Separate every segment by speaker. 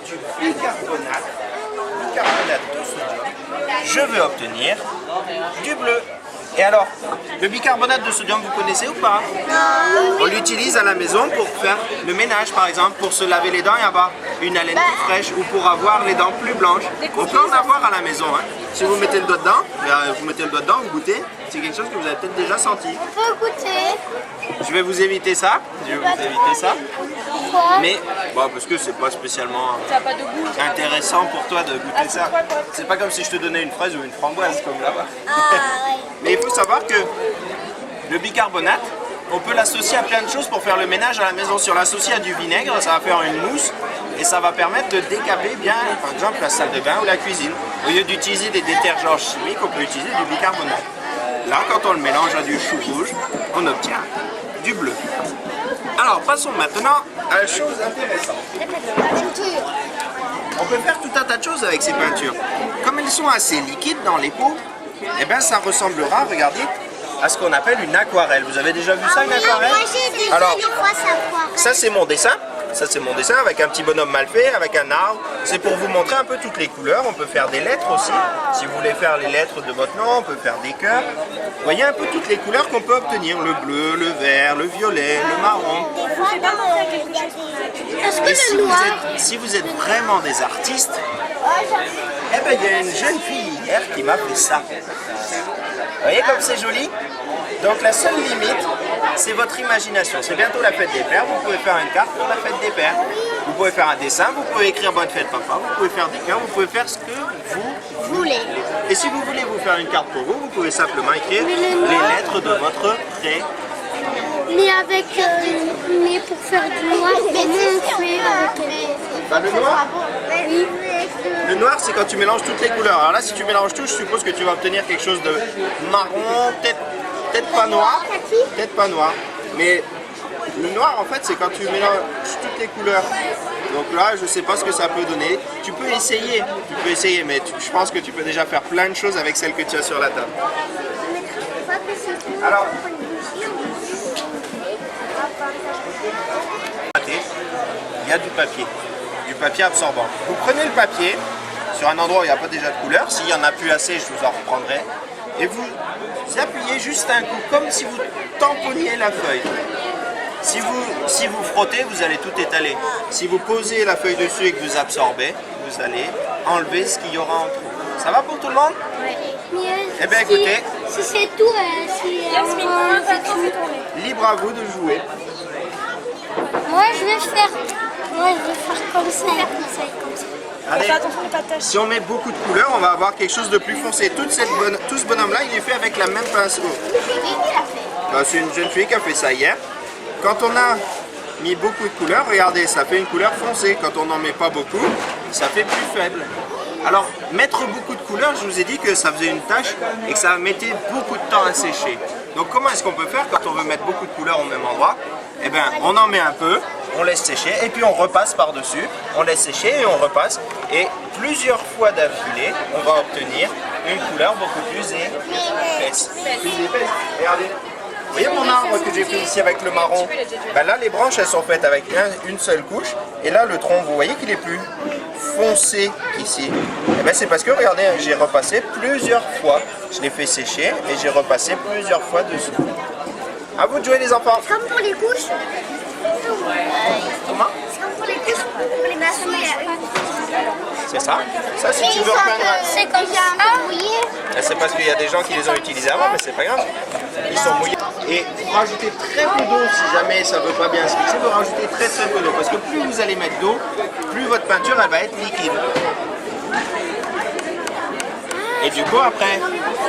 Speaker 1: du bicarbonate de sodium, je veux obtenir du bleu. Et alors, le bicarbonate de sodium, vous connaissez ou pas? On l'utilise à la maison pour faire le ménage, par exemple, pour se laver les dents et avoir une haleine plus fraîche ou pour avoir les dents plus blanches. On peut en avoir à la maison. Hein. Si vous mettez le doigt dedans, vous goûtez. C'est quelque chose que vous avez peut-être déjà senti.
Speaker 2: On peut goûter.
Speaker 1: Je vais vous éviter ça.
Speaker 2: Pourquoi?
Speaker 1: Mais bon, parce que c'est pas spécialement intéressant pour toi de goûter ça. C'est pas comme si je te donnais une fraise ou une framboise comme là-bas. Mais il faut savoir que le bicarbonate, on peut l'associer à plein de choses pour faire le ménage à la maison. Si on l'associe à du vinaigre, ça va faire une mousse et ça va permettre de décaper bien, par exemple, la salle de bain ou la cuisine. Au lieu d'utiliser des détergents chimiques, on peut utiliser du bicarbonate. Là, quand on le mélange à du chou rouge, on obtient du bleu. Alors, passons maintenant à la chose intéressante. On peut faire tout un tas de choses avec ces peintures. Comme elles sont assez liquides dans les pots, eh bien, ça ressemblera, regardez, à ce qu'on appelle une aquarelle. Vous avez déjà vu ça, une aquarelle? Alors, ça c'est mon dessin. Ça c'est mon dessin avec un petit bonhomme mal fait, avec un arbre. C'est pour vous montrer un peu toutes les couleurs. On peut faire des lettres aussi. Si vous voulez faire les lettres de votre nom, on peut faire des cœurs. Vous voyez un peu toutes les couleurs qu'on peut obtenir. Le bleu, le vert, le violet, le marron. Et si vous êtes vraiment des artistes, eh ben, il y a une jeune fille hier qui m'a fait ça. Vous voyez comme c'est joli? Donc la seule limite, c'est votre imagination. C'est bientôt la fête des pères, vous pouvez faire une carte pour la fête des pères. Vous pouvez faire un dessin, vous pouvez écrire bonne fête papa, vous pouvez faire des cœurs, vous pouvez faire ce que vous voulez. Et si vous voulez vous faire une carte pour vous, vous pouvez simplement écrire les lettres de votre prénom.
Speaker 2: Mais avec, mais pour faire du noir, comment on fait avec
Speaker 1: Le noir?
Speaker 2: Oui.
Speaker 1: Le noir, c'est quand tu mélanges toutes les couleurs. Alors là, si tu mélanges tout, je suppose que tu vas obtenir quelque chose de marron, peut-être pas noir, mais le noir, en fait, c'est quand tu mélanges toutes les couleurs. Donc là, je sais pas ce que ça peut donner. Tu peux essayer, mais je pense que tu peux déjà faire plein de choses avec celle que tu as sur la table. Alors, il y a du papier absorbant. Vous prenez le papier sur un endroit où il n'y a pas déjà de couleur. S'il n'y en a plus assez, je vous en reprendrai. Et vous appuyez juste un coup, comme si vous tamponniez la feuille. Si vous frottez, vous allez tout étaler. Si vous posez la feuille dessus et que vous absorbez, vous allez enlever ce qu'il y aura en trop. Ça va pour tout le monde?
Speaker 2: Oui.
Speaker 1: Eh bien écoutez,
Speaker 2: si c'est tout,
Speaker 1: libre à vous de jouer.
Speaker 2: Moi je vais faire comme ça.
Speaker 1: Allez, si on met beaucoup de couleurs, on va avoir quelque chose de plus foncé. Tout ce bonhomme-là, il est fait avec la même pinceau. C'est une jeune fille qui a fait ça hier. Quand on a mis beaucoup de couleurs, regardez, ça fait une couleur foncée. Quand on n'en met pas beaucoup, ça fait plus faible. Alors, mettre beaucoup de couleurs, je vous ai dit que ça faisait une tâche et que ça mettait beaucoup de temps à sécher. Donc comment est-ce qu'on peut faire quand on veut mettre beaucoup de couleurs au même endroit? Eh bien, on en met un peu, on laisse sécher et puis on repasse par-dessus. On laisse sécher et on repasse. Et plusieurs fois d'affilée, on va obtenir une couleur beaucoup plus épaisse. Regardez. Vous voyez mon arbre que j'ai fait ici avec le marron? Ben là, les branches, elles sont faites avec une seule couche. Et là, le tronc, vous voyez qu'il est plus foncé qu'ici. Et ben c'est parce que, regardez, j'ai repassé plusieurs fois. Je l'ai fait sécher et j'ai repassé plusieurs fois dessus. À vous de jouer, les enfants.
Speaker 2: C'est comme pour les couches.
Speaker 1: Comment?
Speaker 2: C'est comme pour les couches, pour les maçons.
Speaker 1: C'est ça. Ça, si tu veux repeindre...
Speaker 2: C'est comme ça. Mouillé.
Speaker 1: C'est parce qu'il y a des gens qui les ont utilisés avant, mais c'est pas grave. Ils sont mouillés. Et vous rajoutez très peu d'eau si jamais ça ne veut pas bien se mixer. Vous rajoutez très peu d'eau. Parce que plus vous allez mettre d'eau, plus votre peinture elle va être liquide. Et du coup, après,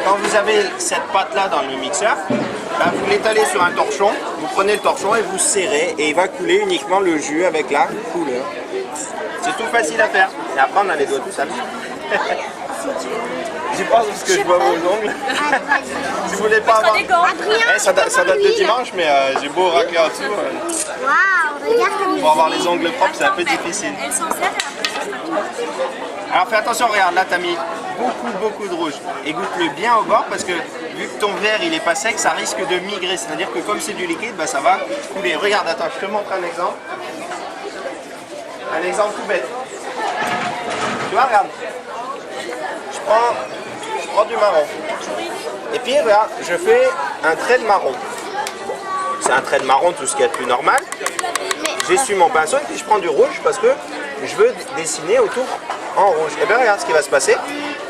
Speaker 1: quand vous avez cette pâte-là dans le mixeur, ben, vous l'étalez sur un torchon. Vous prenez le torchon et vous serrez. Et il va couler uniquement le jus avec la couleur. C'est tout facile à faire. Et après, on a les doigts tout sales. Je pense parce que je vois vos ongles. Si vous voulez pas avoir... ça date de dimanche, mais j'ai beau racler en dessous.
Speaker 2: Waouh, regarde.
Speaker 1: Pour avoir les ongles propres, c'est un peu difficile. Alors fais attention, regarde, là t'as mis beaucoup de rouge. Et goûte-le bien au bord parce que vu que ton verre il est pas sec, ça risque de migrer. C'est-à-dire que comme c'est du liquide, bah, ça va couler. Regarde, attends, je te montre un exemple. Un exemple tout bête. Tu vois, regarde. Je prends du marron. Et puis, regarde, je fais un trait de marron. C'est un trait de marron, tout ce qui est plus normal. J'essuie mon pinceau et puis je prends du rouge parce que je veux dessiner autour en rouge. Et bien, regarde ce qui va se passer.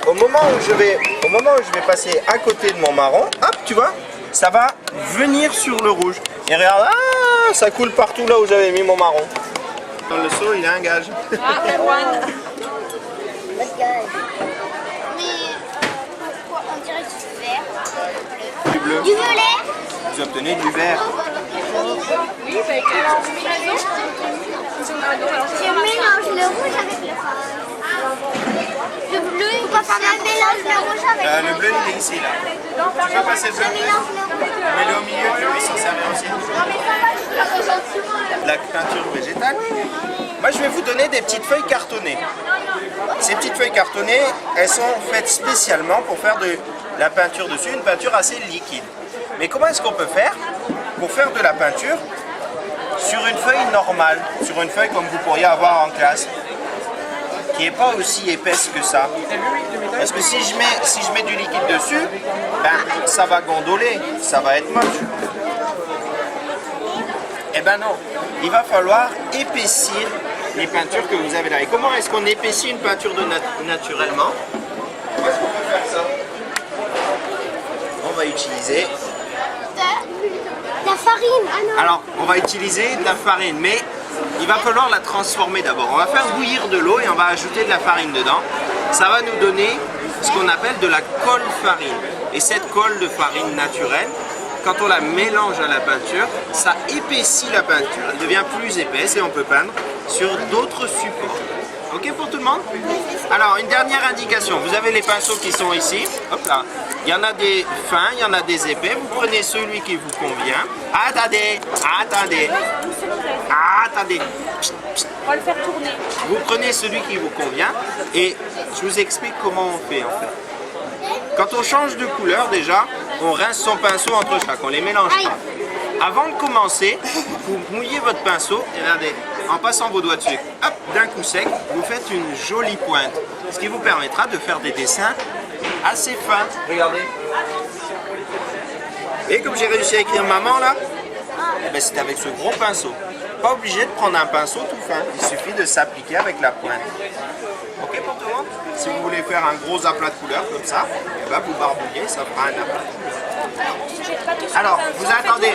Speaker 1: Au moment où je vais passer à côté de mon marron, hop, tu vois, ça va venir sur le rouge. Et regarde, ah, ça coule partout là où j'avais mis mon marron. Dans le seau, il y a un gage.
Speaker 3: Ah, Erwan.
Speaker 2: Mais pourquoi on dirait que c'est vert?
Speaker 1: Du bleu.
Speaker 2: Du violet?
Speaker 1: Vous obtenez du vert.
Speaker 3: Oui, avec le combinaison.
Speaker 2: Tu mélanges le rouge avec le rose. Le bleu, pourquoi pas mélange le rouge avec
Speaker 1: Le bleu, il est ici là. Tu peux passer le bleu. Mets-le au milieu, tu puisses s'en servir aussi. La peinture végétale. Moi, je vais vous donner des petites feuilles cartonnées. Ces petites feuilles cartonnées, elles sont faites spécialement pour faire de la peinture dessus, une peinture assez liquide. Mais comment est-ce qu'on peut faire pour faire de la peinture sur une feuille normale, sur une feuille comme vous pourriez avoir en classe, qui n'est pas aussi épaisse que ça? Parce que si je mets du liquide dessus, ben, ça va gondoler, ça va être moche. Eh ben non, il va falloir épaissir les peintures que vous avez là. Et comment est-ce qu'on épaissit une peinture naturellement? Comment est-ce qu'on peut faire ça? On va utiliser...
Speaker 2: la farine. Ah non.
Speaker 1: Alors, on va utiliser de la farine, mais il va falloir la transformer d'abord. On va faire bouillir de l'eau et on va ajouter de la farine dedans. Ça va nous donner ce qu'on appelle de la colle farine. Et cette colle de farine naturelle, quand on la mélange à la peinture, ça épaissit la peinture. Elle devient plus épaisse et on peut peindre sur d'autres supports. Ok pour tout le monde? Alors, une dernière indication. Vous avez les pinceaux qui sont ici. Hop là. Il y en a des fins, il y en a des épais. Vous prenez celui qui vous convient. Attendez, attendez. Attendez.
Speaker 3: On va le faire tourner.
Speaker 1: Vous prenez celui qui vous convient et je vous explique comment on fait en fait. Quand on change de couleur déjà, on rince son pinceau entre chaque, on les mélange pas. Avant de commencer, vous mouillez votre pinceau et regardez, en passant vos doigts dessus, hop, d'un coup sec, vous faites une jolie pointe. Ce qui vous permettra de faire des dessins assez fins. Regardez. Et comme j'ai réussi à écrire maman là, eh ben, c'est avec ce gros pinceau. Pas obligé de prendre un pinceau tout fin, il suffit de s'appliquer avec la pointe. Ok pour tout le monde? Si vous voulez faire un gros aplat de couleurs comme ça, eh ben, vous barbouillez, ça fera un aplat. Alors, vous attendez,